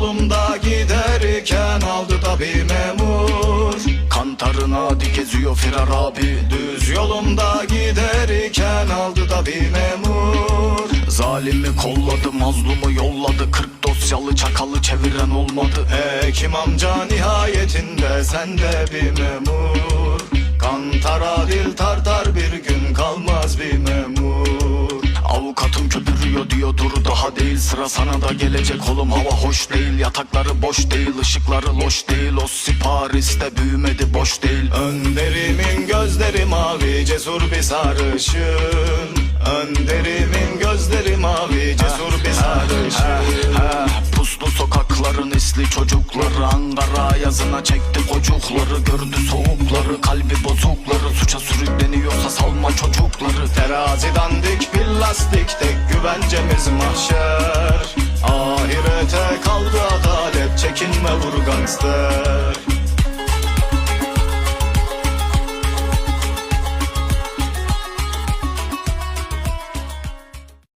yolumda giderken aldı da bir memur. Kantarına hadi geziyor Firar abi. Düz yolumda giderken aldı da bir memur. Zalimi kolladı, mazlumu yolladı. 40 dosyalı çakalı çeviren olmadı. Hekim amca nihayetinde sende bir memur. Kantara dil tartar bir gün kalmaz bir memur. Avukatım köpürüyor diyordur, daha değil. Sıra sana da gelecek oğlum, hava hoş değil. Yatakları boş değil, ışıkları loş değil. O siparişte büyümedi, boş değil. Önderimin gözleri mavi, cesur bir sarışın. Önderimin gözleri mavi, cesur bir sarışın. Puslu sokakların isli çocukları, Ankara yazına çekti kocukları. Gördü soğukları, kalbi bozukları. Suça sürükleniyorsa salma çocukları. Terazi dandik, bir lastik, tek güvencemiz mahşer. Ahirete kaldı adalet, çekinme vur gangster.